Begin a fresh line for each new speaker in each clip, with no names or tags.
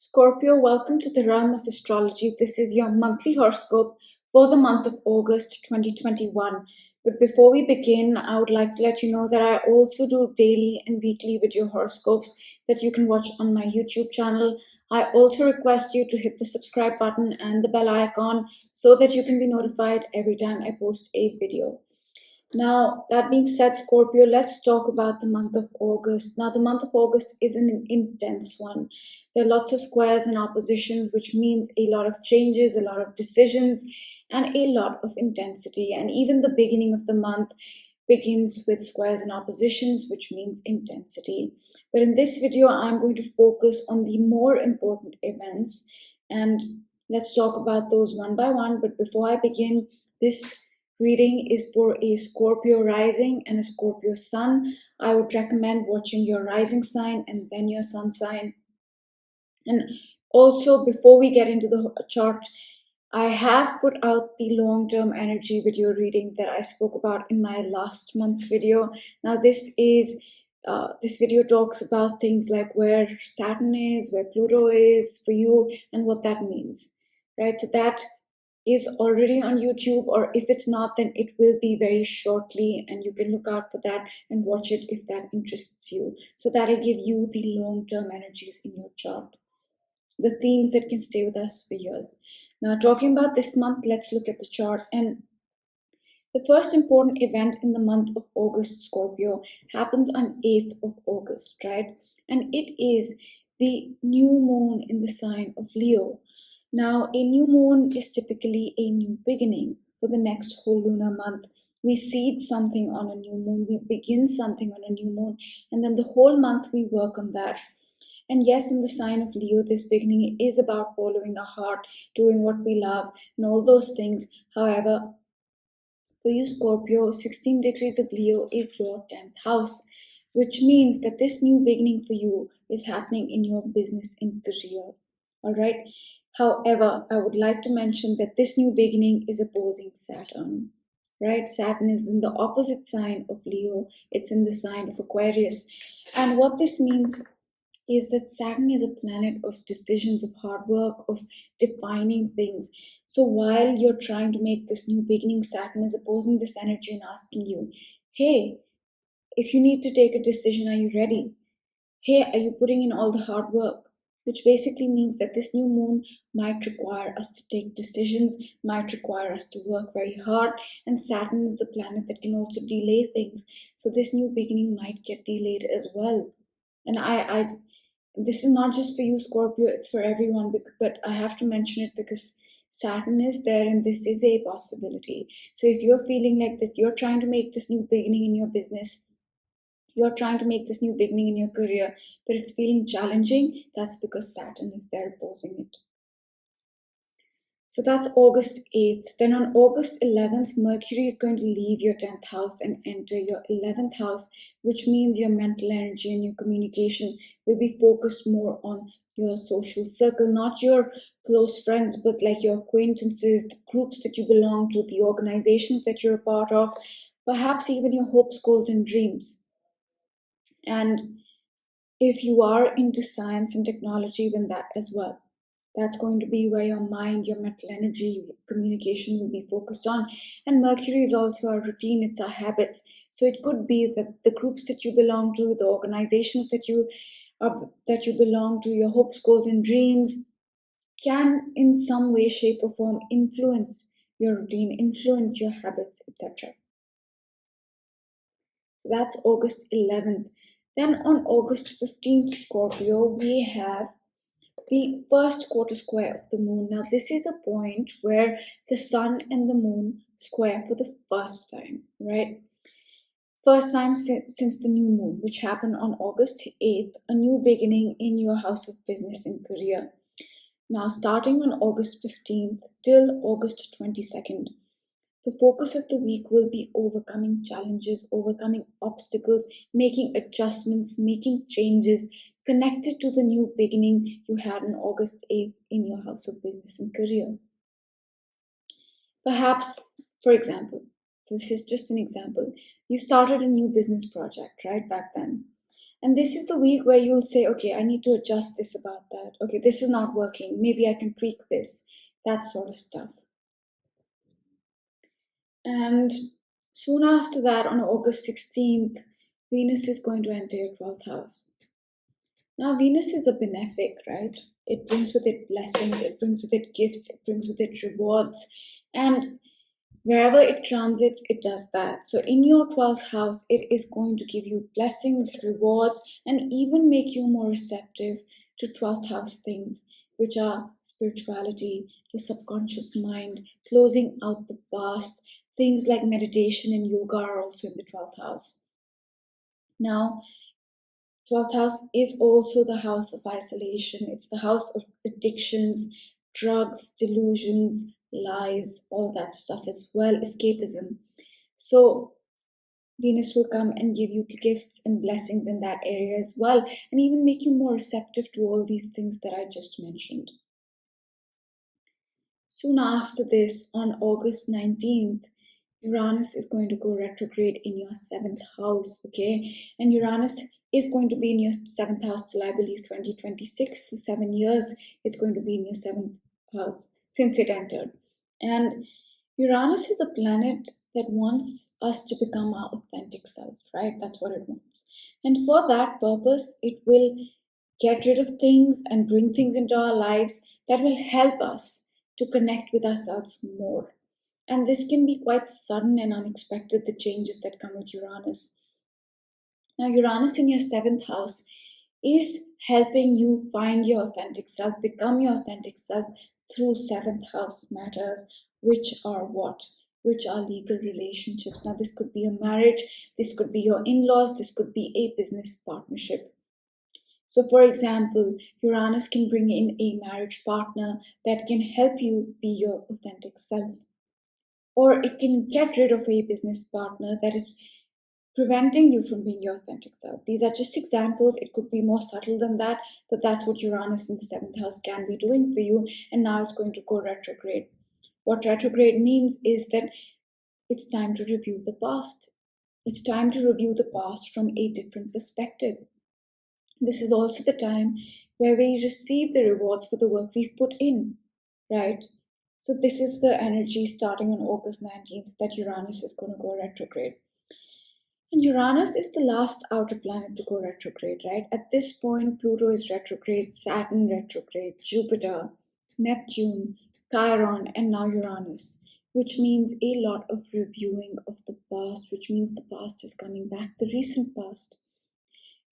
Scorpio, welcome to the realm of astrology. This is your monthly horoscope for the month of August 2021. But before we begin, I would like to let you know that I also do daily and weekly video horoscopes that you can watch on my YouTube channel. I also request you to hit the subscribe button and the bell icon so that you can be notified every time I post a video. Now, that being said, Scorpio, let's talk about the month of August. Now, the month of August is an intense one. There are lots of squares and oppositions, which means a lot of changes, a lot of decisions, and a lot of intensity. And even the beginning of the month begins with squares and oppositions, which means intensity. But in this video, I'm going to focus on the more important events, and let's talk about those one by one. But before I begin, this reading is for a Scorpio rising and a Scorpio sun. I would recommend watching your rising sign and then your sun sign. And also, before we get into the chart, I have put out the long-term energy video reading that I spoke about in my last month's video. Now, this video talks about things like where Saturn is, where Pluto is for you, and what that means, right? So that is already on YouTube, or if it's not, then it will be very shortly, and you can look out for that and watch it if that interests you. So that'll give you the long-term energies in your chart, the themes that can stay with us for years. Now, talking about this month, let's look at the chart. And the first important event in the month of August, Scorpio, happens on 8th of August, right? And it is the new moon in the sign of Leo. Now, a new moon is typically a new beginning for the next whole lunar month. We seed something on a new moon, we begin something on a new moon, and then the whole month we work on that. And yes, in the sign of Leo, this beginning is about following our heart, doing what we love, and all those things. However, for you, Scorpio, 16 degrees of Leo is your 10th house, which means that this new beginning for you is happening in your business and career. All right. However, I would like to mention that this new beginning is opposing Saturn, right? Saturn is in the opposite sign of Leo, it's in the sign of Aquarius. And what this means is that Saturn is a planet of decisions, of hard work, of defining things. So while you're trying to make this new beginning, Saturn is opposing this energy and asking you, hey, if you need to take a decision, are you ready? Hey, are you putting in all the hard work? Which basically means that this new moon might require us to take decisions, might require us to work very hard. And Saturn is a planet that can also delay things. So this new beginning might get delayed as well. And this is not just for you, Scorpio, it's for everyone. But I have to mention it because Saturn is there and this is a possibility. So if you're feeling like that, you're trying to make this new beginning in your business, you're trying to make this new beginning in your career, but it's feeling challenging, that's because Saturn is there opposing it. So that's August 8th. Then on August 11th, Mercury is going to leave your 10th house and enter your 11th house, which means your mental energy and your communication will be focused more on your social circle, not your close friends, but like your acquaintances, the groups that you belong to, the organizations that you're a part of, perhaps even your hopes, goals, and dreams. And if you are into science and technology, then that as well. That's going to be where your mind, your mental energy, your communication will be focused on. And Mercury is also our routine, it's our habits. So it could be that the groups that you belong to, the organizations that you belong to, your hopes, goals, and dreams can in some way, shape, or form influence your routine, influence your habits, etc. So that's August 11th. Then on August 15th, Scorpio, we have the first quarter square of the moon. Now, this is a point where the sun and the moon square for the first time, right? First time since the new moon, which happened on August 8th, a new beginning in your house of business and career. Now, starting on August 15th till August 22nd, the focus of the week will be overcoming challenges, overcoming obstacles, making adjustments, making changes connected to the new beginning you had on August 8th in your house of business and career. Perhaps, for example, this is just an example, you started a new business project right back then. And this is the week where you'll say, okay, I need to adjust this about that. Okay, this is not working. Maybe I can tweak this, that sort of stuff. And soon after that, on August 16th, Venus is going to enter your 12th house. Now, Venus is a benefic, right? It brings with it blessings, it brings with it gifts, it brings with it rewards. And wherever it transits, it does that. So, in your 12th house, it is going to give you blessings, rewards, and even make you more receptive to 12th house things, which are spirituality, your subconscious mind, closing out the past. Things like meditation and yoga are also in the 12th house. Now, 12th house is also the house of isolation. It's the house of addictions, drugs, delusions, lies, all that stuff as well, escapism. So Venus will come and give you gifts and blessings in that area as well, and even make you more receptive to all these things that I just mentioned. Soon after this, on August 19th, Uranus is going to go retrograde in your seventh house, okay? And Uranus is going to be in your seventh house till I believe 2026, so 7 years it's going to be in your seventh house since it entered. And Uranus is a planet that wants us to become our authentic self, right? That's what it wants. And for that purpose, it will get rid of things and bring things into our lives that will help us to connect with ourselves more. And this can be quite sudden and unexpected, the changes that come with Uranus. Now, Uranus in your seventh house is helping you find your authentic self, become your authentic self through seventh house matters, which are what? Which are legal relationships. Now, this could be a marriage, this could be your in laws, this could be a business partnership. So, for example, Uranus can bring in a marriage partner that can help you be your authentic self. Or it can get rid of a business partner that is preventing you from being your authentic self. These are just examples. It could be more subtle than that, but that's what Uranus in the seventh house can be doing for you. And now it's going to go retrograde. What retrograde means is that it's time to review the past. It's time to review the past from a different perspective. This is also the time where we receive the rewards for the work we've put in, right? So this is the energy starting on August 19th that Uranus is going to go retrograde. And Uranus is the last outer planet to go retrograde, right? At this point, Pluto is retrograde, Saturn retrograde, Jupiter, Neptune, Chiron, and now Uranus, which means a lot of reviewing of the past, which means the past is coming back, the recent past.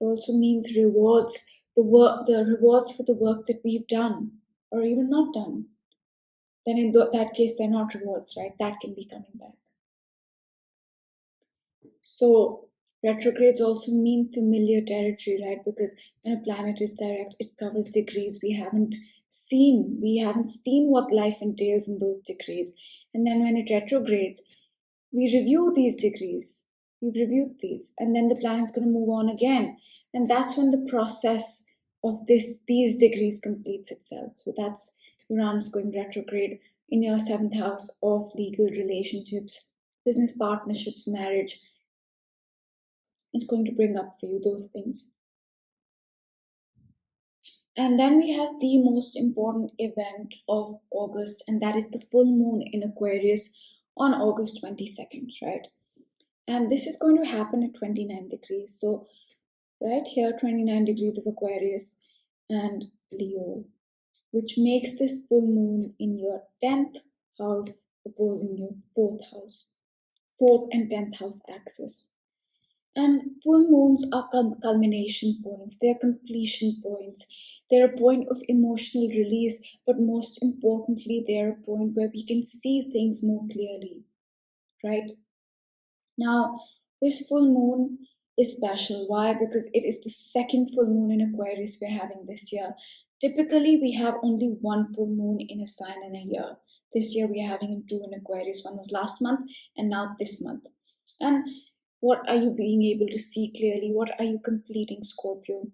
It also means rewards, the rewards for the work that we've done or even not done. Then in that case, they're not rewards, right? That can be coming back. So retrogrades also mean familiar territory, right? Because when a planet is direct, it covers degrees we haven't seen. We haven't seen what life entails in those degrees. And then when it retrogrades, we review these degrees. We've reviewed these, and then the planet's going to move on again. And that's when the process of these degrees completes itself. So that's Uranus going retrograde in your seventh house of legal relationships, business partnerships, marriage. It's going to bring up for you those things. And then we have the most important event of August, and that is the full moon in Aquarius on August 22nd, right? And this is going to happen at 29 degrees. So right here, 29 degrees of Aquarius and Leo, which makes this full moon in your 10th house opposing your 4th and 10th house axis. And full moons are culmination points, they are completion points. They're a point of emotional release, but most importantly, they're a point where we can see things more clearly, right? Now, this full moon is special. Why? Because it is the second full moon in Aquarius we're having this year. Typically, we have only one full moon in a sign in a year. This year, we are having two in Aquarius. One was last month, and now this month. And what are you being able to see clearly? What are you completing, Scorpio?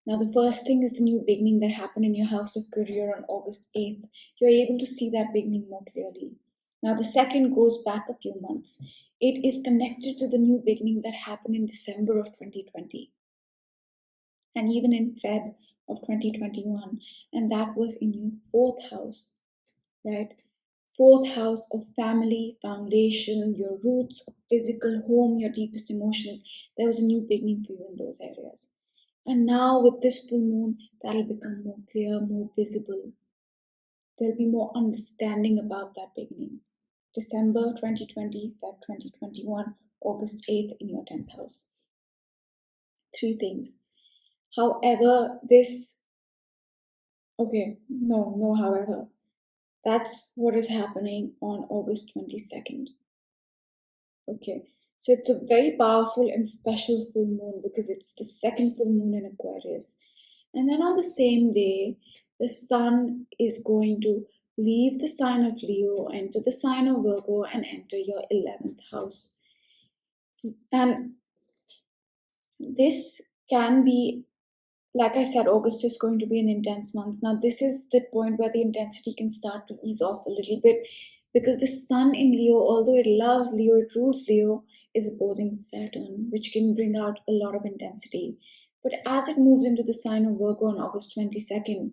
Now, the first thing is the new beginning that happened in your house of career on August 8th. You're able to see that beginning more clearly. Now, the second goes back a few months. It is connected to the new beginning that happened in December of 2020. and even in Feb of 2021, and that was in your fourth house, right? Fourth house of family, foundation, your roots, physical home, your deepest emotions. There was a new beginning for you in those areas. And now with this full moon, that'll become more clear, more visible. There'll be more understanding about that beginning. December 2020, Feb 2021, August 8th in your 10th house. Three things. However, however. That's what is happening on August 22nd. Okay, so it's a very powerful and special full moon because it's the second full moon in Aquarius. And then on the same day, the sun is going to leave the sign of Leo, enter the sign of Virgo, and enter your 11th house. And this can be, like I said, August is going to be an intense month. Now, this is the point where the intensity can start to ease off a little bit because the sun in Leo, although it loves Leo, it rules Leo, is opposing Saturn, which can bring out a lot of intensity. But as it moves into the sign of Virgo on August 22nd,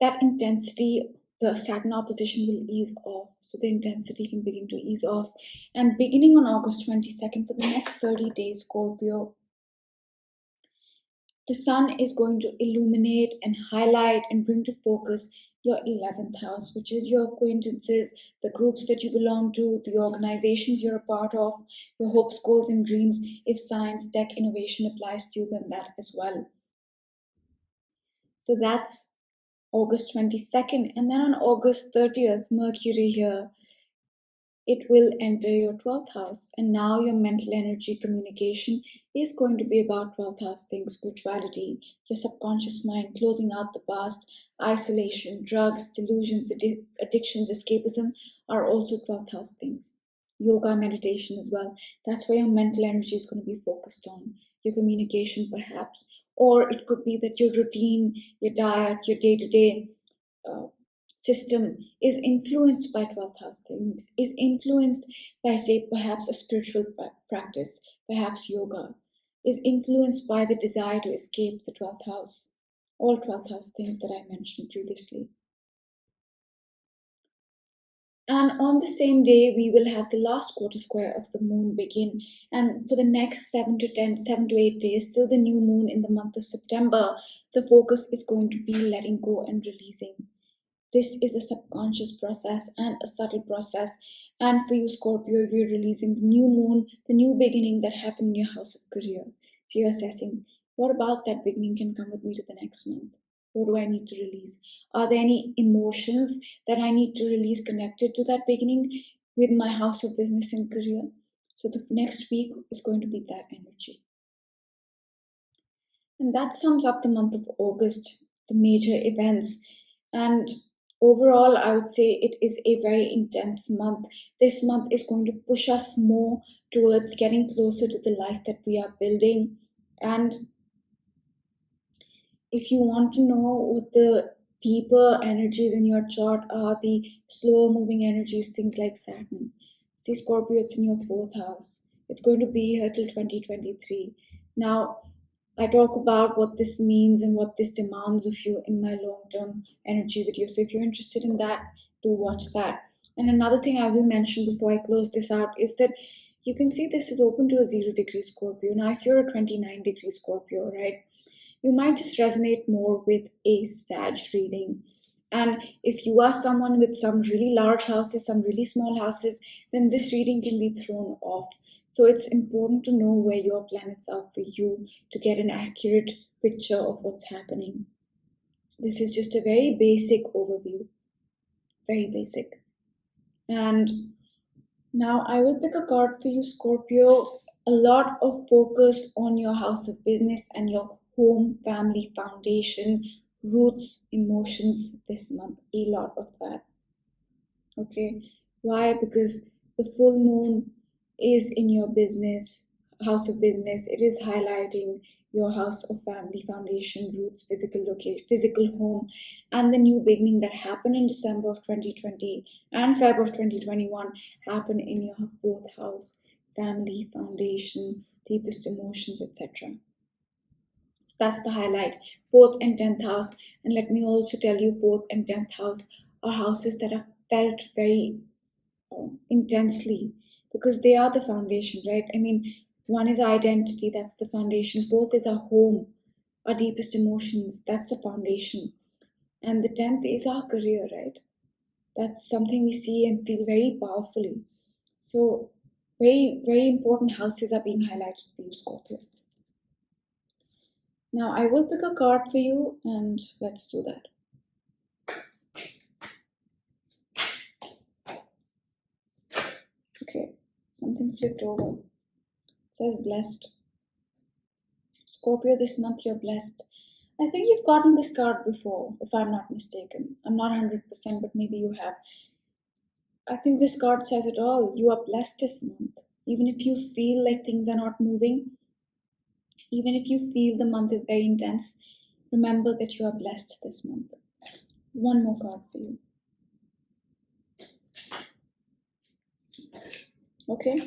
that intensity, the Saturn opposition will ease off. So the intensity can begin to ease off. And beginning on August 22nd, for the next 30 days, Scorpio, the sun is going to illuminate and highlight and bring to focus your 11th house, which is your acquaintances, the groups that you belong to, the organizations you're a part of, your hopes, goals, and dreams. If science, tech, innovation applies to you, then that as well. So that's August 22nd. And then on August 30th, Mercury here, it will enter your 12th house. And now your mental energy communication is going to be about 12th house things, spirituality, your subconscious mind, closing out the past, isolation, drugs, delusions, addictions, escapism are also 12th house things. Yoga, meditation as well. That's where your mental energy is going to be focused on. Your communication, perhaps. Or it could be that your routine, your diet, your day-to-day system is influenced by 12th house things, is influenced by, say, perhaps a spiritual practice, perhaps yoga, is influenced by the desire to escape the 12th house, all 12th house things that I mentioned previously. And on the same day, we will have the last quarter square of the moon begin. And for the next 7 to 8 days, till the new moon in the month of September, the focus is going to be letting go and releasing. This is a subconscious process and a subtle process. And for you, Scorpio, you're releasing the new moon, the new beginning that happened in your house of career. So you're assessing, what about that beginning can come with me to the next month? What do I need to release? Are there any emotions that I need to release connected to that beginning with my house of business and career? So the next week is going to be that energy. And that sums up the month of August, the major events. And overall, I would say it is a very intense month. This month is going to push us more towards getting closer to the life that we are building. And if you want to know what the deeper energies in your chart are, the slower moving energies, things like Saturn. See, Scorpio, it's in your fourth house. It's going to be here till 2023. Now, I talk about what this means and what this demands of you in my long-term energy video. So if you're interested in that, do watch that. And another thing I will mention before I close this out is that you can see this is open to a 0-degree Scorpio. Now, if you're a 29-degree Scorpio, right, you might just resonate more with a Sag reading. And if you are someone with some really large houses, some really small houses, then this reading can be thrown off. So it's important to know where your planets are for you to get an accurate picture of what's happening. This is just a very basic overview. Very basic. And now I will pick a card for you, Scorpio. A lot of focus on your house of business and your home, family, foundation, roots, emotions this month. A lot of that. Okay. Why? Because the full moon is in your business, house of business. It is highlighting your house of family, foundation, roots, physical location, physical home, and the new beginning that happened in December of 2020 and Feb of 2021 happened in your fourth house, family, foundation, deepest emotions, etc. So that's the highlight. 4th and 10th house. And let me also tell you, 4th and 10th house are houses that are felt very intensely, because they are the foundation, right? I mean, one is identity, that's the foundation. 4th is our home, our deepest emotions, that's a foundation. And the 10th is our career, right? That's something we see and feel very powerfully. So, very, very important houses are being highlighted for you, Scorpio. Now, I will pick a card for you, and let's do that. Okay, something flipped over. It says blessed. Scorpio, this month you're blessed. I think you've gotten this card before, if I'm not mistaken. I'm not 100%, but maybe you have. I think this card says it all. You are blessed this month. Even if you feel like things are not moving, even if you feel the month is very intense, remember that you are blessed this month. One more card for you. Okay?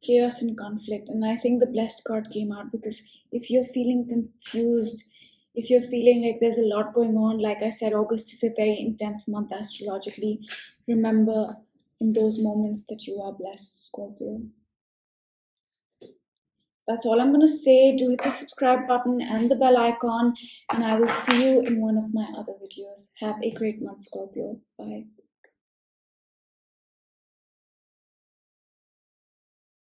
Chaos and conflict. And I think the blessed card came out because if you're feeling confused, if you're feeling like there's a lot going on, like I said, August is a very intense month astrologically. Remember in those moments that you are blessed, Scorpio. That's all I'm going to say. Do hit the subscribe button and the bell icon, and I will see you in one of my other videos. Have a great month, Scorpio. Bye.